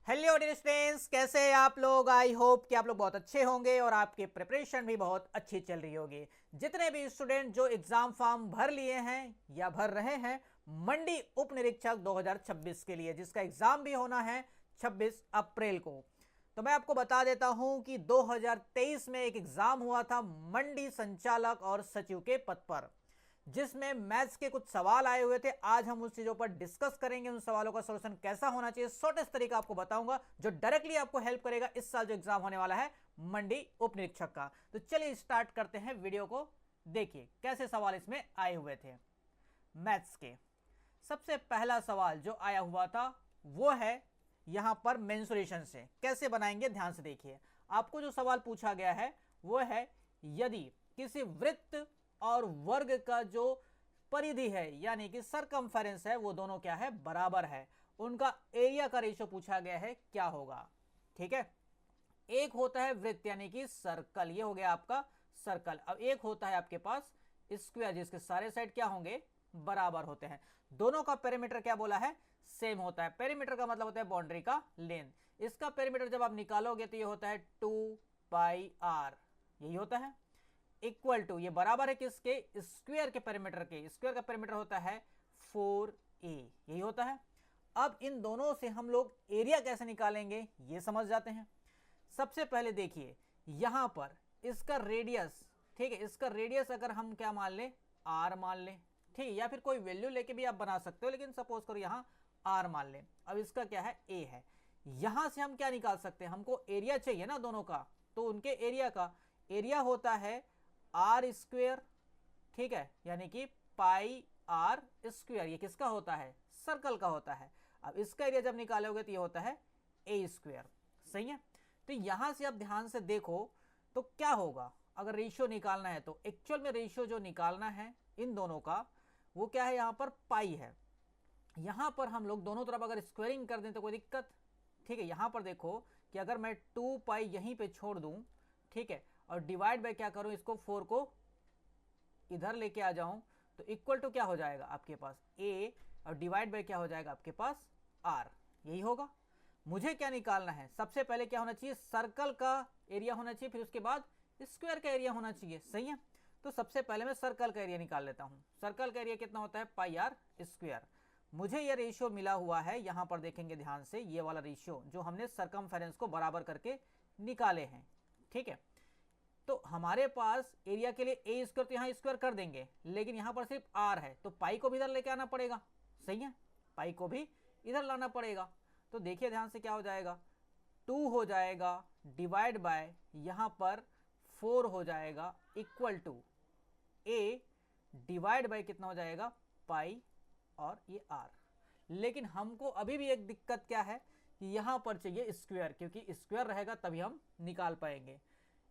Hello dear students, कैसे हैं आप लोग। आई होप कि आप लोग बहुत अच्छे होंगे और आपकी प्रिपरेशन भी बहुत अच्छी चल रही होगी। जितने भी स्टूडेंट जो एग्जाम फॉर्म भर लिए हैं या भर रहे हैं मंडी उप निरीक्षक 2026 के लिए, जिसका एग्जाम भी होना है 26 अप्रैल को, तो मैं आपको बता देता हूं कि 2023 में एक एग्जाम हुआ था मंडी संचालक और सचिव के पद पर, जिसमें मैथ्स के कुछ सवाल आए हुए थे। आज हम उस चीजों पर डिस्कस करेंगे, उन सवालों का सॉल्यूशन कैसा होना चाहिए, शॉर्टेस्ट तरीका आपको बताऊंगा जो डायरेक्टली आपको हेल्प करेगा इस साल जो एग्जाम होने वाला है मंडी उप निरीक्षक का। तो चलिए स्टार्ट करते हैं वीडियो को। देखिए कैसे सवाल इसमें आए हुए थे मैथ्स के। सबसे पहला सवाल जो आया हुआ था वो है यहां पर मेंसुरेशन से कैसे बनाएंगे। ध्यान से देखिए, आपको जो सवाल पूछा गया है वो है यदि किसी वृत्त और वर्ग का जो परिधि है यानी कि सरकमफेरेंस है वो दोनों क्या है, बराबर है, उनका एरिया का रेशियो पूछा गया है, क्या होगा। ठीक है, एक होता है वृत्त यानी कि सर्कल, ये हो गया आपका सर्कल। अब एक होता है आपके पास स्क्वायर जिसके सारे साइड क्या होंगे, बराबर होते हैं। दोनों का पेरीमीटर क्या बोला है, सेम होता है। पेरीमीटर का मतलब होता है बाउंड्री का लेंथ। इसका पेरीमीटर जब आप निकालोगे तो ये होता है 2πr, यही होता है, इक्वल टू, ये बराबर है किसके, स्क्वायर के पेरीमीटर के। स्क्वायर का पेरीमीटर होता है 4a, यही होता है। अब इन दोनों से हम लोग एरिया कैसे निकालेंगे ये समझ जाते हैं। सबसे पहले देखिए यहां पर इसका रेडियस, ठीक है, इसका रेडियस अगर हम क्या मान लें, r मान लें, ठीक है, या फिर कोई वैल्यू लेके भी आप बना सकते हो, लेकिन सपोज करो यहां r मान लें। अब इसका क्या है, a है। यहां से हम क्या निकाल सकते हैं, हमको एरिया चाहिए ना दोनों का, तो उनके एरिया का एरिया होता है आर स्क्वेयर, ठीक है, यानी कि पाई आर स्क्वेयर। ये किसका होता है, सर्कल का होता है। अब इसका एरिया जब निकालोगे तो ये होता है ए स्क्वेयर, सही है। तो यहां से आप ध्यान से देखो तो क्या होगा, अगर रेशियो निकालना है तो एक्चुअल में रेशियो जो निकालना है इन दोनों का वो क्या है, यहां पर पाई है। यहां पर हम लोग दोनों तरफ अगर स्क्वेयरिंग कर दें तो कोई दिक्कत, ठीक है। यहां पर देखो कि अगर मैं 2π यहीं पे छोड़ दूं, ठीक है, और डिवाइड बाय क्या करूं, इसको 4 को इधर लेके आ जाऊं तो इक्वल टू क्या हो जाएगा आपके पास a, और डिवाइड बाय क्या हो जाएगा आपके पास r, यही होगा। मुझे क्या निकालना है, सबसे पहले क्या होना चाहिए, सर्कल का एरिया होना चाहिए, फिर उसके बाद स्क्वायर का एरिया होना चाहिए, सही है। तो सबसे पहले मैं सर्कल का एरिया निकाल लेता हूं। सर्कल का एरिया कितना होता है, पाई आर स्क्वायर। मुझे ये रेशियो मिला हुआ है, यहां पर देखेंगे ध्यान से, ये वाला रेशियो जो हमने सरकमफेरेंस को बराबर करके निकाले हैं, ठीक है। तो हमारे पास एरिया के लिए ए स्क्वायर, तो यहाँ स्क्वायर कर देंगे, लेकिन यहाँ पर सिर्फ आर है तो पाई को भी इधर लेके आना पड़ेगा, सही है, पाई को भी इधर लाना पड़ेगा। तो देखिए ध्यान से क्या हो जाएगा, 2 हो जाएगा डिवाइड बाय यहाँ पर 4 हो जाएगा equal to A divide by कितना हो जाएगा, पाई और ये आर। लेकिन हमको अभी भी एक दिक्कत क्या है कि यहाँ पर चाहिए स्क्वायर, क्योंकि स्क्वायर रहेगा तभी हम निकाल पाएंगे।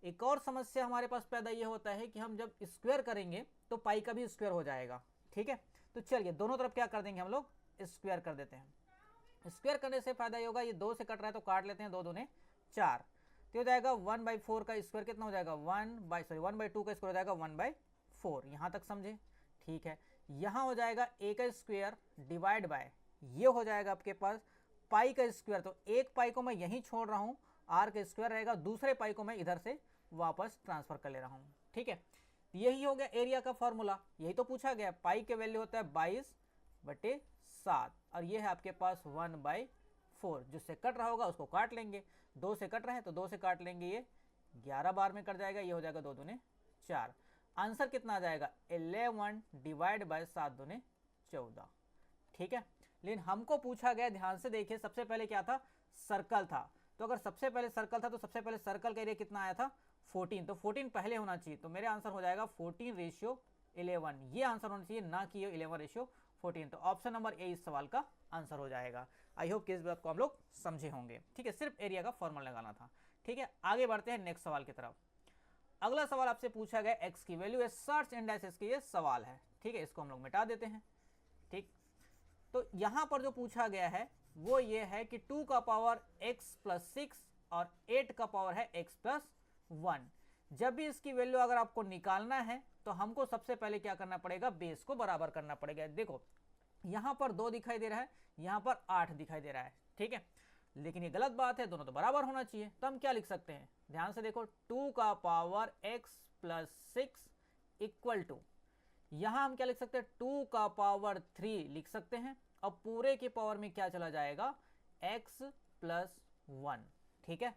एक और समस्या हमारे पास पैदा ये होता है कि हम जब स्क्वायर करेंगे तो पाई का भी स्क्वायर हो जाएगा, ठीक है। तो चलिए दोनों तरफ क्या कर देंगे, हम लोग स्क्वायर कर देते हैं। स्क्वायर करने से फायदा ये होगा, ये 2 से कट रहा है तो काट लेते हैं, 2 दूने 4, तो हो जाएगा 1/4 का स्क्वायर कितना हो जाएगा, 1/2 का स्क्वायर हो जाएगा 1/4। यहाँ तक समझे, ठीक है। यहाँ हो जाएगा a का स्क्वायर डिवाइड बाय, ये हो जाएगा आपके पास पाई का स्क्वायर, तो एक पाई को मैं यहीं छोड़ रहा हूँ, आर का स्क्वायर रहेगा, दूसरे पाई को मैं इधर से वापस ट्रांसफर कर ले रहा हूँ, ठीक है। यही हो गया एरिया का फॉर्मूला, यही तो पूछा गया। पाई के वैल्यू होता है 22/7 और ये है आपके पास 1/4। जिससे कट रहा होगा उसको काट लेंगे, 2 से कट रहे हैं तो 2 से काट लेंगे, ये 11 बार में कट जाएगा, ये हो जाएगा 2 दूने 4। आंसर कितना आ जाएगा, 11 डिवाइड बाय 7 दूने 14, ठीक है। लेकिन हमको पूछा गया, ध्यान से देखिए, सबसे पहले क्या था, सर्कल था। तो अगर सबसे पहले सर्कल था तो सबसे पहले सर्कल का एरिया कितना आया था, 14, तो 14 पहले होना चाहिए, तो मेरे आंसर हो जाएगा 14/11। ये आंसर होना चाहिए, ना कि 11/14। तो ऑप्शन नंबर ए इस सवाल का आंसर हो जाएगा। आई होप कि इस बात को हम लोग समझे होंगे, ठीक है। सिर्फ एरिया का फॉर्मूला लगाना था, ठीक है। आगे बढ़ते हैं नेक्स्ट सवाल की तरफ। अगला सवाल आपसे पूछा गया एक्स की वैल्यू है, सर्च इंडेक्स के ये सवाल है, ठीक है। इसको हम लोग मिटा देते हैं, ठीक। तो यहां पर जो पूछा गया है वो ये है कि 2 का पावर x + 6 और 8 का पावर है x + 1। जब भी इसकी वैल्यू अगर आपको निकालना है तो हमको सबसे पहले क्या करना पड़ेगा, बेस को बराबर करना पड़ेगा। देखो यहां पर 2 दिखाई दे रहा है, यहां पर 8 दिखाई दे रहा है, ठीक है। लेकिन ये गलत बात है, दोनों तो बराबर होना चाहिए। तो हम क्या लिख सकते हैं, ध्यान से देखो, 2 का power x plus 6 equal to, यहां हम क्या लिख सकते हैं, 2 का पावर 3 लिख सकते हैं। अब पूरे के पावर में क्या चला जाएगा, x प्लस 1, ठीक है।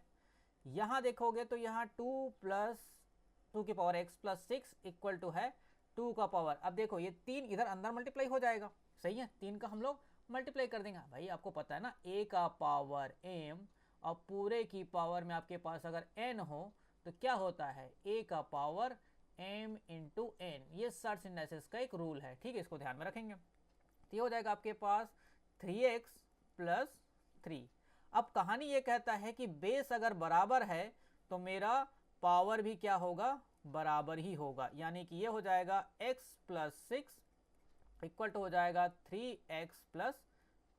यहां देखोगे तो यहां 2 की power x plus 6 equal to है 2 का पावर, अब देखो ये 3 इधर अंदर मल्टीप्लाई हो जाएगा, सही है, 3 का हम लोग मल्टीप्लाई कर देंगे। भाई आपको पता है ना, a का पावर m और पूरे की पावर में आपके पास अगर n हो तो क्या होता है, a का पावर m इंटू n, ये सर्च सिंथेसिस का एक रूल है, ठीक है, इसको ध्यान में रखेंगे। तो ये हो जाएगा आपके पास 3x प्लस 3। अब कहानी ये कहता है कि बेस अगर बराबर है तो मेरा पावर भी क्या होगा, बराबर ही होगा, यानी कि ये हो जाएगा x प्लस 6 इक्वल टू हो जाएगा 3x प्लस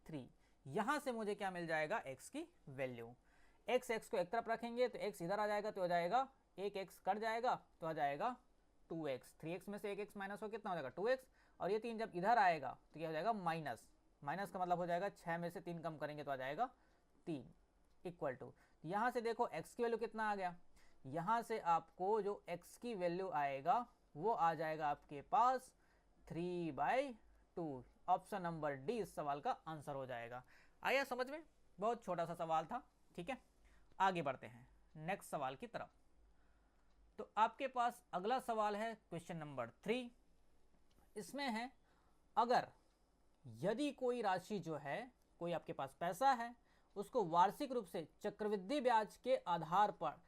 3। यहां से मुझे क्या मिल जाएगा, x की वैल्यू। x को एक तरफ रखेंगे तो x इधर आ जाएगा, तो हो जाएगा एक x कट जाएगा तो आ जाएगा 2x, 3x में से एक x माइनस हो कितना हो जाएगा 2x, और ये 3 जब इधर आएगा तो क्या हो जाएगा माइनस, माइनस का मतलब हो जाएगा 6 में से 3 कम करेंगे तो आ जाएगा 3 इक्वल टू, यहाँ से देखो x की वैल्यू कितना आ गया, यहाँ से आपको जो x की वैल्यू आएगा वो आ जाएगा आपके पास 3/2। ऑप्शन नंबर डी इस सवाल का आंसर हो जाएगा। आया समझ में, बहुत छोटा सा सवाल था, ठीक है। आगे बढ़ते हैं नेक्स्ट सवाल की तरफ। तो आपके पास अगला सवाल है क्वेश्चन नंबर 3। इसमें है, अगर यदि कोई राशि जो है, कोई आपके पास पैसा है, उसको वार्षिक रूप से चक्रवृद्धि ब्याज के आधार पर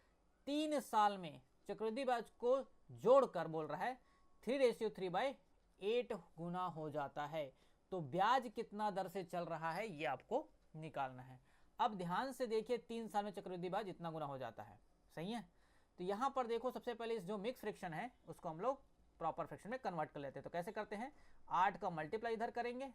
3 साल में चक्रवृद्धि ब्याज को जोड़कर बोल रहा है 3:3/8 गुना हो जाता है, तो ब्याज कितना दर से चल रहा है ये आपको निकालना है। अब ध्यान से देखिए, 3 साल में चक्रवृद्धि ब्याज इतना गुना हो जाता है, सही है। तो यहाँ पर देखो, सबसे पहले इस जो मिक्स फ्रैक्शन है उसको हम लोग प्रॉपर फ्रैक्शन में कन्वर्ट कर लेते हैं। तो कैसे करते हैं, 8 का मल्टीप्लाई इधर करेंगे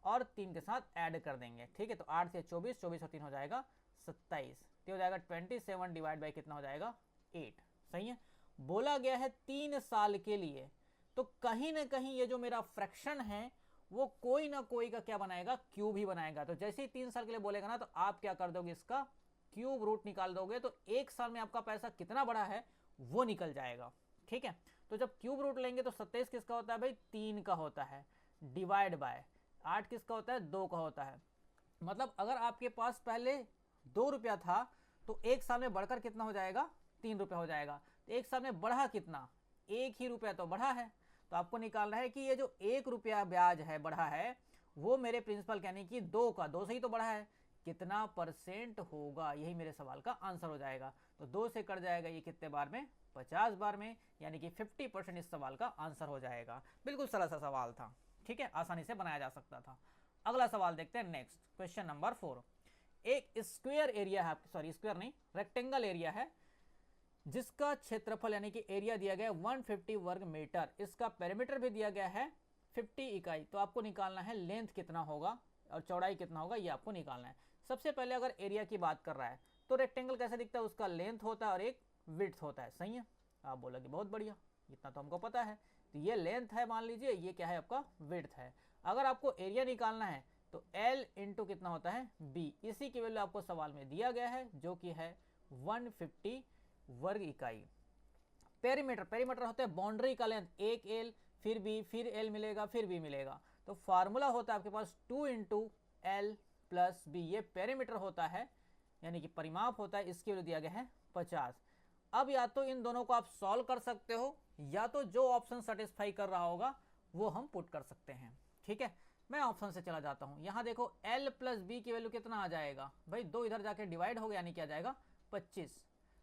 और 3 के साथ ऐड कर देंगे, ठीक है। तो 8 से 24, 24 और 3 हो जाएगा 27, तो हो जाएगा 27 डिवाइड बाई कितना हो जाएगा 8, सही है। बोला गया है 3 साल के लिए, तो कहीं ना कहीं ये जो मेरा फ्रैक्शन है वो कोई ना कोई का क्या बनाएगा, क्यूब ही बनाएगा। तो जैसे ही 3 साल के लिए बोलेगा ना, तो आप क्या कर दोगे, इसका क्यूब रूट निकाल दोगे, तो 1 साल में आपका पैसा कितना बड़ा है वो निकल जाएगा, ठीक है। तो जब क्यूब रूट लेंगे तो 27 किसका होता है भाई, 3 का होता है, डिवाइड बाय 8 किसका होता है, 2 का होता है। मतलब अगर आपके पास पहले 2 रुपया था तो 1 साल में बढ़कर कितना हो जाएगा, 3 रुपया हो जाएगा। तो 1 साल में बढ़ा कितना, 1 ही रुपया तो बढ़ा है। तो आपको निकालना है कि ये जो 1 रुपया ब्याज है बढ़ा है वो मेरे प्रिंसिपल यानी कि 2 से ही तो बढ़ा है, कितना परसेंट होगा, यही मेरे सवाल का आंसर हो जाएगा। तो 2 से कट जाएगा ये कितने बार में, 50 बार में, यानी कि 50% इस सवाल का आंसर हो जाएगा। बिल्कुल सरल सा सवाल था, ठीक है, आसानी से बनाया जा सकता था। अगला सवाल देखते हैं, नेक्स्ट क्वेश्चन नंबर 4। एक स्क्वायर एरिया है, सॉरी स्क्वायर नहीं, रेक्टेंगल एरिया है, जिसका क्षेत्रफल यानी कि एरिया दिया गया है 150 वर्ग मीटर, इसका पेरीमीटर भी दिया गया है 50 इकाई। तो आपको निकालना है लेंथ कितना होगा और चौड़ाई कितना होगा, ये आपको निकालना है। सबसे पहले अगर एरिया की बात कर रहा है तो रेक्टेंगल कैसे दिखता है, उसका लेंथ होता है और एक विड्थ होता है, सही है। आप बोलोगे बहुत बढ़िया, इतना तो हमको पता है। तो ये लेंथ है मान लीजिए, ये क्या है आपका विड्थ है। अगर आपको एरिया निकालना है तो L इंटू कितना होता है B, इसी की वैल्यू आपको सवाल में दिया गया है जो कि है 150 वर्ग इकाई। पेरीमीटर होता है बाउंड्री का लेंथ, एक L फिर B फिर L मिलेगा फिर B मिलेगा। तो फार्मूला होता है आपके पास 2 इंटू L प्लस B, ये पेरीमीटर होता है यानी कि परिमाप होता है, इसकी वैल्यू दिया गया है 50। अब या तो इन दोनों को आप सॉल्व कर सकते हो या तो जो ऑप्शन सेटिस्फाई कर रहा होगा वो हम पुट कर सकते हैं, ठीक है। मैं ऑप्शन से चला जाता हूं, यहां देखो L प्लस B की वैल्यू कितना आ जाएगा भाई, 2 इधर जाके डिवाइड हो गया यानी क्या जाएगा 25।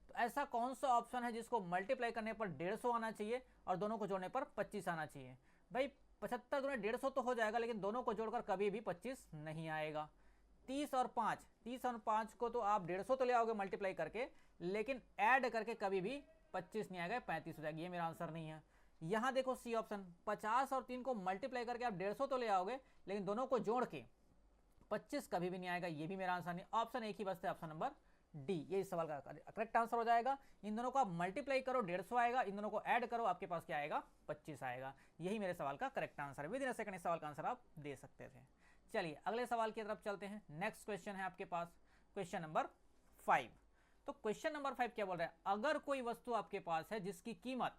तो ऐसा कौन सा ऑप्शन है जिसको मल्टीप्लाई करने पर 150 आना चाहिए और दोनों को जोड़ने पर 25 आना चाहिए। भाई 75 दूनी 150 तो हो जाएगा, लेकिन दोनों को जोड़कर कभी भी 25 नहीं आएगा। 30 और 5 को तो आप 150 तो ले आओगे मल्टीप्लाई करके, लेकिन ऐड करके कभी भी 25 नहीं आएगा, 35 हो जाएगी। ये मेरा आंसर नहीं है। यहाँ देखो सी ऑप्शन, 50 और 3 को मल्टीप्लाई करके आप 150 तो ले आओगे, लेकिन दोनों को जोड़ के 25 कभी भी नहीं आएगा, ये भी मेरा आंसर नहीं। ऑप्शन एक ही बचता है, ऑप्शन नंबर डी, ये इस सवाल का करेक्ट आंसर हो जाएगा। इन दोनों को आप मल्टीप्लाई करो 150 आएगा, इन दोनों को ऐड करो आपके पास क्या आएगा 25 आएगा। यही मेरे सवाल का करेक्ट आंसर है। विद इन अ सेकंड इस सवाल का आंसर आप दे सकते थे। चलिए अगले सवाल की तरफ चलते हैं। नेक्स्ट क्वेश्चन है आपके पास क्वेश्चन नंबर 5। तो क्वेश्चन नंबर 5 क्या बोल रहा है, अगर कोई वस्तु आपके पास है जिसकी कीमत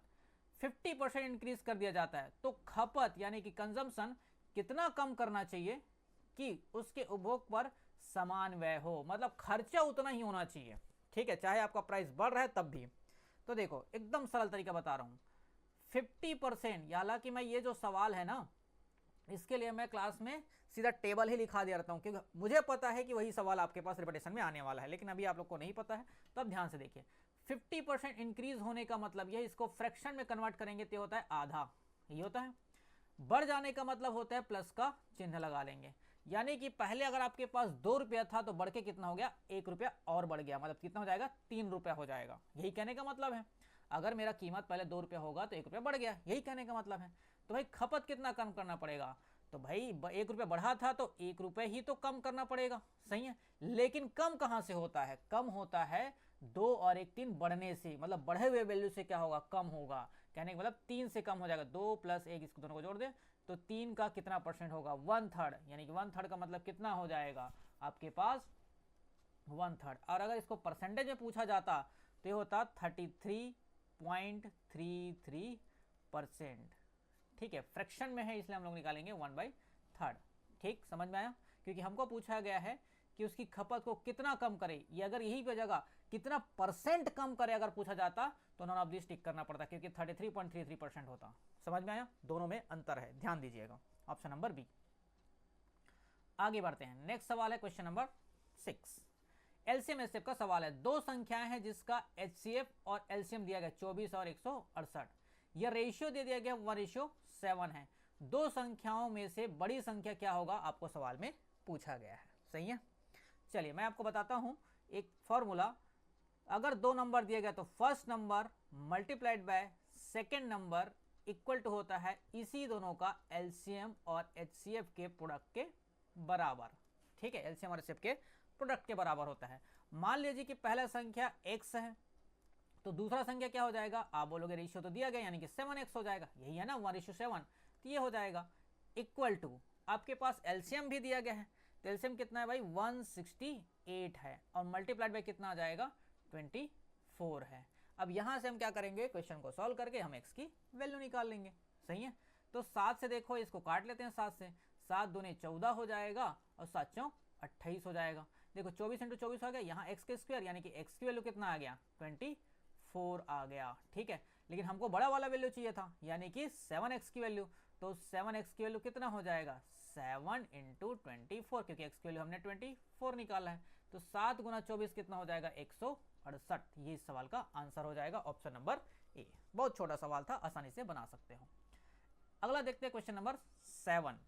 50% इंक्रीज कर दिया जाता है तो खपत यानी कि कंजम्पशन कितना कम करना चाहिए कि उसके उपभोग पर समान व्यय हो, मतलब खर्चा उतना ही होना चाहिए, ठीक है, चाहे आपका प्राइस बढ़ रहा है तब भी। तो देखो एकदम सरल तरीका बता रहा हूं, 50%, हालांकि मैं ये जो सवाल है ना इसके लिए मैं क्लास में सीधा टेबल ही लिखा दिया रहता हूं क्योंकि मुझे पता है कि वही सवाल आपके पास रिपीटेशन में आने वाला है, लेकिन अभी आप लोग को नहीं पता है तो अब ध्यान से देखिए। 50% इंक्रीज होने का मतलब यह, इसको फ्रैक्शन में कन्वर्ट करेंगे तो होता है आधा, ये होता है। बढ़ जाने का मतलब होता है प्लस का चिन्ह लगा लेंगे, यानी कि पहले अगर आपके पास 2 रुपया था तो बढ़ के कितना हो गया, 1 रुपया और बढ़ गया, मतलब कितना हो जाएगा, 3 रुपया हो जाएगा, यही कहने का मतलब है। अगर मेरा कीमत पहले 2 रुपया होगा तो 1 रुपया बढ़ गया, यही कहने का मतलब है। तो भाई खपत कितना कम करना पड़ेगा, तो भाई 1 रुपया बढ़ा था तो 1 रुपये ही तो कम करना पड़ेगा, सही है। लेकिन कम कहां से होता है, कम होता है 2 और 1 3 बढ़ने से, मतलब बढ़े हुए वैल्यू से क्या होगा, कम होगा। कहने का मतलब 3 से कम हो जाएगा, 2 + 1, इसको दोनों को जोड़ दे तो 3 का कितना परसेंट होगा, 1/3, यानी कि 1/3 का मतलब कितना हो जाएगा आपके पास 1/3। और अगर इसको परसेंटेज में पूछा जाता तो ये होता 33.33%, ठीक है। फ्रैक्शन में है इसलिए हम लोग निकालेंगे 1/3, ठीक, समझ में आया। क्योंकि हमको पूछा गया है कि उसकी खपत को कितना कम करे, ये अगर यही पे जगह कितना परसेंट कम करे अगर पूछा जाता तो नॉन ऑफ दिस टिक करना पड़ता, क्योंकि 33.33% होता। समझ में आया, दोनों में अंतर है, ध्यान दीजिएगा। Option number B. आगे बढ़ते हैं, नेक्स्ट सवाल है क्वेश्चन नंबर 6। एलसीएम एचसीएफ का सवाल है। दो संख्याएं हैं जिसका एचसीएफ और एलसीएम दिया गया 24 और 168, यह रेशियो दे दिया गया 1:7 है। दो संख्याओं में से बड़ी संख्या क्या होगा, आपको सवाल में पूछा गया है, सही है। चलिए मैं आपको बताता हूं एक फॉर्मूला। अगर दो नंबर दिया गया तो first number multiplied by second number equal to होता है इसी दोनों का एलसीएम और एचसीएफ के प्रोडक्ट के बराबर, ठीक है, एलसीएम और एचसीएफ के प्रोडक्ट के बराबर होता है। मान लीजिए कि पहला संख्या x है तो दूसरा संख्या क्या हो जाएगा, आप बोलोगे रेशियो तो दिया गया यानी कि 7x हो जाएगा, यही है ना 1:7, तो ये हो जाएगा इक्वल टू, आपके पास एलसीएम भी दिया गया है तो एलसीएम कितना है भाई 168 है और मल्टीप्लाइड बाय कितना आ जाएगा 24 है। अब यहां से हम क्या करेंगे, क्वेश्चन को सॉल्व करके हम x की वैल्यू निकाल लेंगे, सही है। तो 7 से देखो इसको काट लेते हैं, 7 से 7 दूनी 14 हो जाएगा और 7 चौक 28 हो जाएगा। देखो 24 × 24 आ गया, यहाँ x के स्क्वायर यानी कि x की वैल्यू कितना आ गया 24 आ गया, ठीक है। लेकिन हमको बड़ा वाला वैल्यू चाहिए था यानी कि 7x की वैल्यू, तो 7x की वैल्यू कितना हो जाएगा 7 × 24, क्योंकि x की वैल्यू हमने 24 निकाला है। तो 7 × 24 कितना हो जाएगा 168, ये इस सवाल का आंसर हो जाएगा, ऑप्शन नंबर ए। बहुत छोटा सवाल था, आसानी से बना सकते हो। अगला देखते हैं क्वेश्चन नंबर 7।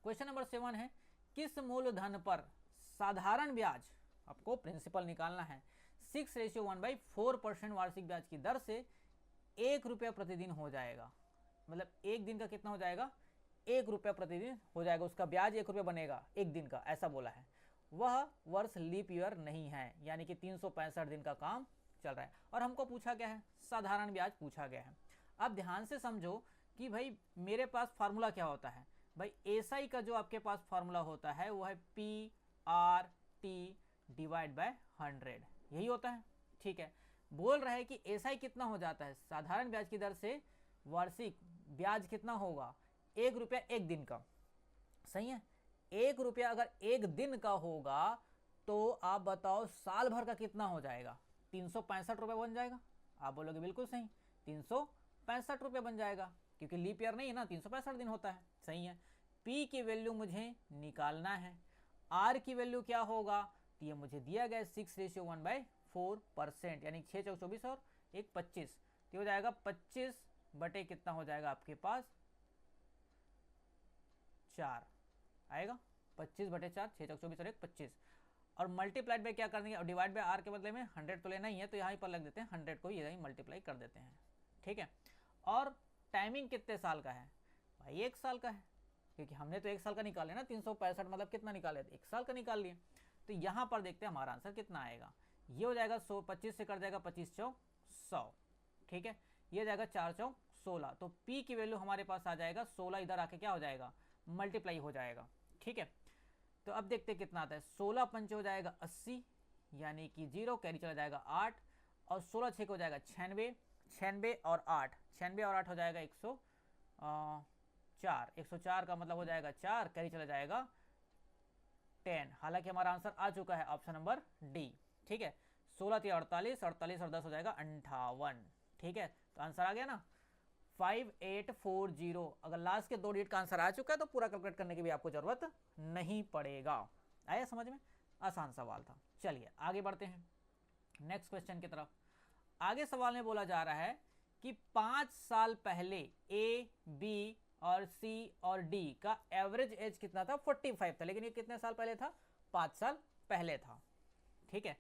क्वेश्चन नंबर 7 है, किस मूलधन पर साधारण ब्याज, आपको प्रिंसिपल निकालना है, 6:1/4% वार्षिक ब्याज की दर से 1 रुपया प्रतिदिन हो जाएगा। मतलब एक दिन का कितना हो जाएगा, 1 रुपया प्रतिदिन हो जाएगा, उसका ब्याज 1 रुपया बनेगा एक दिन का, ऐसा बोला है। वह वर्ष लीप ईयर नहीं है, यानी कि 365 दिन का काम चल रहा है और हमको पूछा गया है साधारण ब्याज पूछा गया है। अब ध्यान से समझो कि भाई मेरे पास फार्मूला क्या होता है, भाई एसआई का जो आपके पास फार्मूला होता है वो है PRT डिवाइड बाय 100, यही होता है, ठीक है। बोल रहा है कि एसआई कितना हो जाता है, साधारण ब्याज की दर से वार्षिक ब्याज कितना होगा 1 रुपया एक दिन का, सही है। 1 रुपया अगर एक दिन का होगा तो आप बताओ साल भर का कितना हो जाएगा, 365 रुपये बन जाएगा। आप बोलोगे बिल्कुल सही, 365 रुपये बन जाएगा, क्योंकि लीप ईयर नहीं है ना, 365 दिन होता है, सही है। P की वैल्यू मुझे निकालना है, R की वैल्यू क्या होगा, तो ये मुझे दिया गया 6:1/4%, यानी 6 चौक 24 और 1 25, तो हो जाएगा 25 बटे कितना हो जाएगा आपके पास 4 आएगा, 25 बटे 4, 6 चौक 24 और 1 25, और मल्टीप्लाइड बाय क्या कर देंगे, और डिवाइड बाय आर के बदले में 100 तो लेना ही है तो यहाँ पर लग देते हैं 100 को यहीं मल्टीप्लाई कर देते हैं, ठीक है। और टाइमिंग कितने साल का है भाई, 1 साल का है, क्योंकि हमने तो 1 साल का निकाले ना, 365 मतलब कितना निकाले, 1 साल का निकाल लिए। तो यहाँ पर देखते हैं हमारा आंसर कितना आएगा, ये हो जाएगा 25 से कर जाएगा 25 चौक 100, ठीक है। ये जाएगा 4 चौक 16, तो P की वैल्यू हमारे पास आ जाएगा 16, इधर आके क्या हो जाएगा मल्टीप्लाई हो जाएगा, ठीक है। तो अब देखते हैं कितना आता है। 16 पंच हो जाएगा 80, यानी कि 0, कैरी चला जाएगा 8, और 16 छः हो जाएगा 96, 96 और 8, 96 और 8 हो जाएगा 104, 104 का मतलब हो जाएगा 4, कैरी चला जाएगा 10। हालांकि हमारा आंसर आ चुका है ऑप्शन नंबर डी। ठीक है, 16 3 48, 48 और 10 हो जाएगा 58। ठीक है, तो आंसर आ गया ना 5840। अगर लास्ट के 2 डिजिट का आंसर आ चुका है तो पूरा कैलकुलेट करने की भी आपको जरूरत नहीं पड़ेगा। आया समझ में? आसान सवाल था। चलिए आगे बढ़ते हैं नेक्स्ट क्वेश्चन की तरफ। आगे सवाल में बोला जा रहा है कि 5 साल पहले ए, बी और सी और डी का एवरेज एज कितना था? 45 था। लेकिन ये कितने साल पहले था? 5 साल पहले था। ठीक है,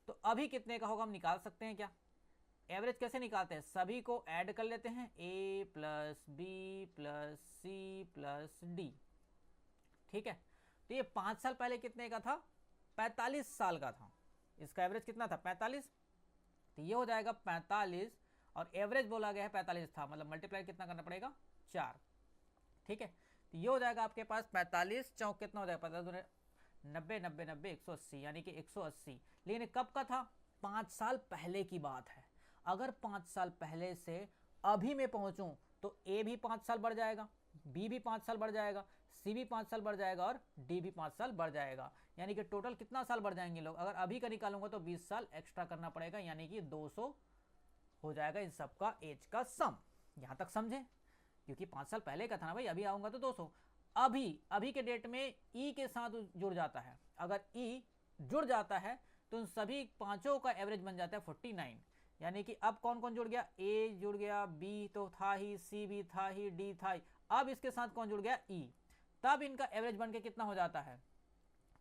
तो अभी कितने का होगा हम निकाल सकते हैं क्या? एवरेज कैसे निकालते हैं? सभी को ऐड कर लेते हैं, A plus B plus C plus D. ठीक है, तो ये 5 साल पहले कितने का था? 45 साल का था। इसका एवरेज कितना था? 45। तो ये हो जाएगा 45, और एवरेज बोला गया है 45 था, मतलब मल्टीप्लाई कितना करना पड़ेगा? 4। ठीक है, तो ये हो जाएगा आपके पास 45 चौक कितना हो जाएगा? 50 90 90 90 180, यानी कि 180। लेकिन कब का था? 5 साल पहले की बात है। अगर 5 साल पहले से अभी मैं पहुंचूं तो ए भी 5 साल बढ़ जाएगा, बी भी 5 साल बढ़ जाएगा, सी भी 5 साल बढ़ जाएगा और डी भी 5 साल बढ़ जाएगा। यानी कि टोटल कितना साल बढ़ जाएंगे लोग? अगर अभी का निकालूंगा तो 20 साल एक्स्ट्रा करना पड़ेगा, यानी कि 200 हो जाएगा इन सबका एज का सम। यहां तक समझे? क्योंकि 5 साल पहले का था ना भाई, अभी आऊंगा तो 200। अभी के डेट में ई के साथ जुड़ जाता है। अगर ई जुड़ जाता है तो उन सभी पांचों का एवरेज बन जाता है 49। यानी कि अब कौन कौन जुड़ गया? ए जुड़ गया, बी तो था ही, सी भी था ही, डी था ही। अब इसके साथ कौन जुड़ गया? ई। तब इनका एवरेज बन के कितना हो जाता है?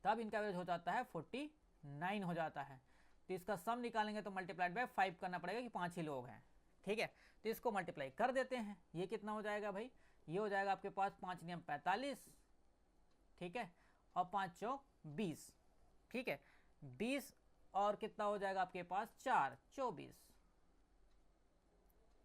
तब इनका एवरेज हो जाता है 49 हो जाता है। तो इसका सम निकालेंगे तो मल्टीप्लाइड बाय 5 करना पड़ेगा कि 5 ही लोग हैं। ठीक है, तो इसको मल्टीप्लाई कर देते हैं। ये कितना हो जाएगा भाई? ये हो जाएगा आपके पास 5 नियम 45। ठीक है, और 5 चौक 20। ठीक है, 20 और कितना हो जाएगा आपके पास? 4 24।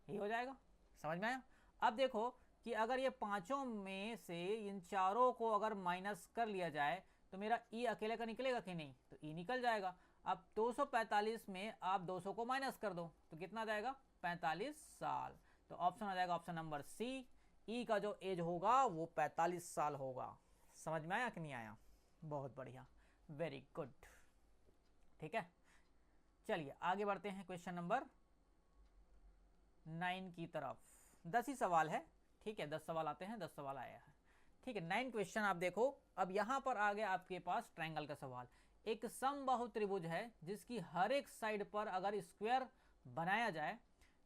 ये हो जाएगा। समझ में आया? अब देखो कि अगर ये पांचों में से इन चारों को अगर माइनस कर लिया जाए तो मेरा ई अकेले का निकलेगा कि नहीं? तो ई निकल जाएगा। अब 245 में आप 200 को माइनस कर दो तो कितना जाएगा? 45 साल। तो ऑप्शन आ जाएगा ऑप्शन नंबर सी। ई का जो एज होगा वो 45 साल होगा। समझ में आया कि नहीं आया? बहुत बढ़िया, वेरी गुड। ठीक है, चलिए आगे बढ़ते हैं क्वेश्चन नंबर 9 की तरफ। 10 ही सवाल है। ठीक है, 10 सवाल आते हैं, 10 सवाल आया है। ठीक है, 9 क्वेश्चन आप देखो। अब यहां पर आ गया आपके पास ट्रायंगल का सवाल। एक समबाहु त्रिभुज है जिसकी हर एक साइड पर अगर स्क्वायर बनाया जाए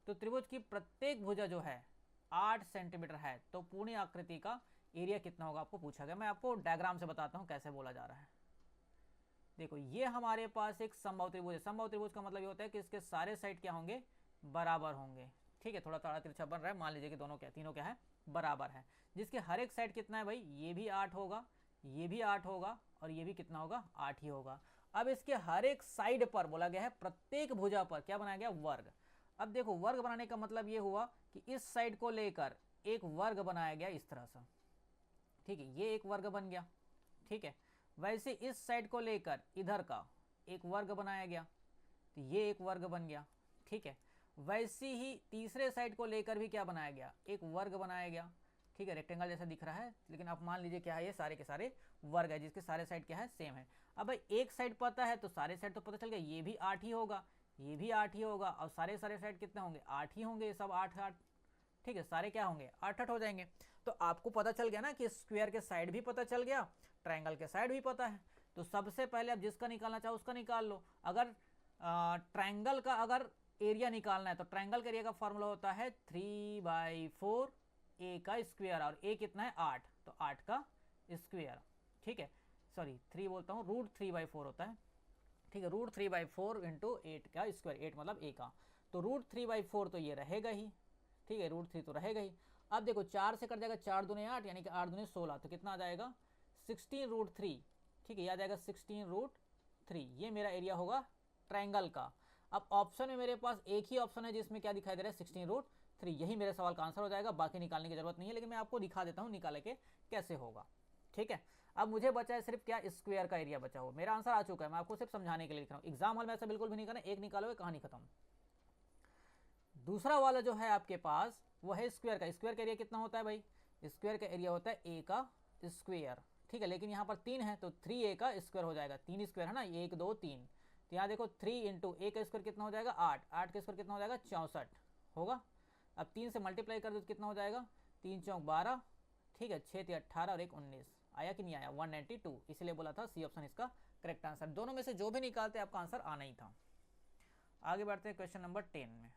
तो त्रिभुज की प्रत्येक भुजा जो है 8 सेंटीमीटर है, तो पूर्ण आकृति का एरिया कितना होगा आपको पूछा गया। मैं आपको डायग्राम से बताता हूं कैसे बोला जा रहा है। देखो ये हमारे पास एक समबाहु त्रिभुज है। समबाहु त्रिभुज का मतलब ये होता है कि इसके सारे साइड क्या होंगे? बराबर होंगे। ठीक है, थोड़ा थोड़ा तिरछा बन रहा है। मान लीजिए कि दोनों क्या, तीनों क्या है? बराबर है। जिसके हर एक साइड कितना है भाई? ये भी 8 होगा, ये भी 8 होगा और ये भी कितना होगा? 8 ही होगा। अब इसके हर एक साइड पर बोला गया है प्रत्येक भुजा पर क्या बनाया गया? वर्ग। अब देखो वर्ग बनाने का मतलब ये हुआ कि इस साइड को लेकर एक वर्ग बनाया गया इस तरह से। ठीक है, ये एक वर्ग बन गया। ठीक है, वैसे इस साइड को लेकर इधर का एक वर्ग बनाया गया, तो ये एक वर्ग बन गया। ठीक है, वैसे ही तीसरे साइड को लेकर भी क्या बनाया गया? एक वर्ग बनाया गया। ठीक है, रेक्टेंगल जैसा दिख रहा है, लेकिन आप मान लीजिए क्या है? ये सारे के सारे वर्ग है जिसके सारे साइड क्या है? सेम है। अब भाई एक साइड पता है तो सारे साइड तो पता चल गया, ये भी 8 ही होगा, ये भी 8 ही होगा, और सारे साइड कितने होंगे? 8 ही होंगे, सब 8 8। ठीक है, सारे क्या होंगे? 8 8 हो जाएंगे। तो आपको पता चल गया ना कि स्क्वायर के साइड भी पता चल गया, ट्रायंगल के साइड भी पता है। तो सबसे पहले आप जिसका निकालना चाहो उसका निकाल लो। अगर ट्रायंगल का अगर एरिया निकालना है तो ट्रायंगल के एरिया का फॉर्मूला होता है 3/4 ए का स्क्वायर, और ए कितना है? 8, तो 8 का स्क्वायर। ठीक है, सॉरी 3 बोलता हूँ, √3/4 होता है। ठीक है, √3/4 इंटू 8 का स्क्वायर, 8 मतलब ए का, तो √3/4 तो ये रहेगा ही। ठीक है, √3 तो रहेगा ही। अब देखो 4 से कट जाएगा, 4 दूने 8 यानी कि 8 दूने 16, तो कितना आ जाएगा? 16√3। ठीक है, ये आ जाएगा 16√3। ये मेरा एरिया होगा ट्रायंगल का। अब ऑप्शन में मेरे पास एक ही ऑप्शन है जिसमें क्या दिखाई दे रहा है? 16√3। यही मेरे सवाल का आंसर हो जाएगा, बाकी निकालने की जरूरत नहीं है, लेकिन मैं आपको दिखा देता हूँ निकाले के कैसे होगा। ठीक है, अब मुझे बचा है सिर्फ क्या, स्क्वायर का एरिया बचा हुआ। मेरा आंसर आ चुका है, मैं आपको सिर्फ समझाने के लिए लिख रहा हूँ। एग्जाम हॉल में ऐसा बिल्कुल भी नहीं करना, एक निकालोगे कहानी खत्म। दूसरा वाला जो है आपके पास वो है स्क्वायर का। स्क्वायर का एरिया कितना होता है भाई, स्क्वायर का एरिया होता है ए का स्क्वायर, ठीक है। लेकिन यहाँ पर 3 है तो 3a का स्क्वायर हो जाएगा, 3 स्क्वायर है ना, 1 2 3। तो यहाँ देखो 3 इंटू ए का स्क्वायर कितना हो जाएगा 8, 8 का स्क्वायर कितना हो जाएगा 64 होगा। अब 3 से मल्टीप्लाई कर दो तो कितना हो जाएगा, 3 चौक 12, ठीक है, 6 3 18 और 1 19, आया कि नहीं आया 192। इसलिए बोला था सी ऑप्शन इसका करेक्ट आंसर। दोनों में से जो भी निकालते आपका आंसर आना ही था। आगे बढ़ते हैं क्वेश्चन नंबर 10 में।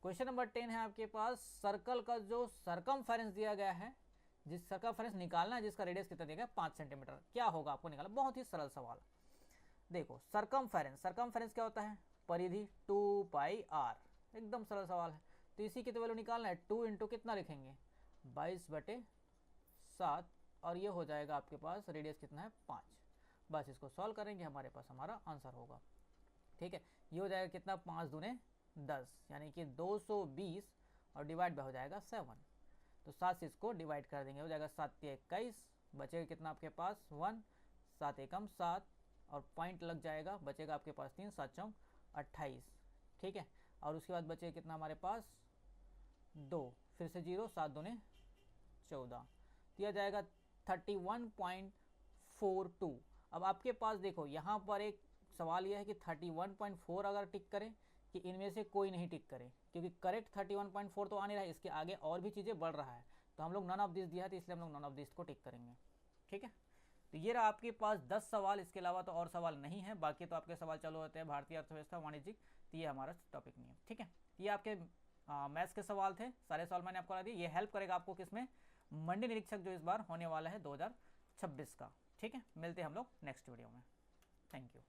क्वेश्चन नंबर 10 है आपके पास, सर्कल का जो सर्कमफेरेंस दिया गया है, जिस सर्कमफेरेंस निकालना है जिसका रेडियस कितना दिया गया 5 सेंटीमीटर, क्या होगा आपको निकालना। बहुत ही सरल सवाल। देखो सर्कमफेरेंस, सर्कमफेरेंस क्या होता है, परिधि 2 पाई आर, एकदम सरल सवाल है। तो इसी की तो वैल्यू निकालना है, 2 इंटू कितना लिखेंगे 22/7 और ये हो जाएगा आपके पास रेडियस कितना है 5। बस इसको सॉल्व करेंगे, हमारे पास हमारा आंसर होगा, ठीक है। ये हो जाएगा कितना 5 दूने 10 यानी कि 220 और डिवाइड हो जाएगा 7। तो 7 से इसको डिवाइड कर देंगे, हो जाएगा 7 21, बचेगा कितना आपके पास 1, 7 एकम 7 और पॉइंट लग जाएगा, बचेगा आपके पास 3, 7 चौक 28, ठीक है। और उसके बाद बचेगा कितना हमारे पास 2, फिर से 0, 7 दूने 14, दिया जाएगा 31.42। अब आपके पास देखो यहाँ पर एक सवाल यह है कि 31.4 अगर टिक करें कि इनमें से कोई नहीं टिक करे, क्योंकि करेक्ट 31.4 तो आने रहा है, इसके आगे और भी चीज़ें बढ़ रहा है। तो हम लोग नन ऑफ दिस दिया है तो इसलिए हम लोग नन ऑफ दिस को टिक करेंगे, ठीक है। तो ये रहा आपके पास 10 सवाल, इसके अलावा तो और सवाल नहीं है। बाकी तो आपके सवाल चालू होते हैं भारतीय अर्थव्यवस्था, वाणिज्यिक, तो ये हमारा टॉपिक नहीं है, ठीक है। ये आपके मैथ्स के सवाल थे, सारे सवाल मैंने आपको करा दिए। ये हेल्प करेगा आपको किसमें, मंडी निरीक्षक जो इस बार होने वाला है 2026 का, ठीक है। मिलते हैं हम लोग नेक्स्ट वीडियो में, थैंक यू।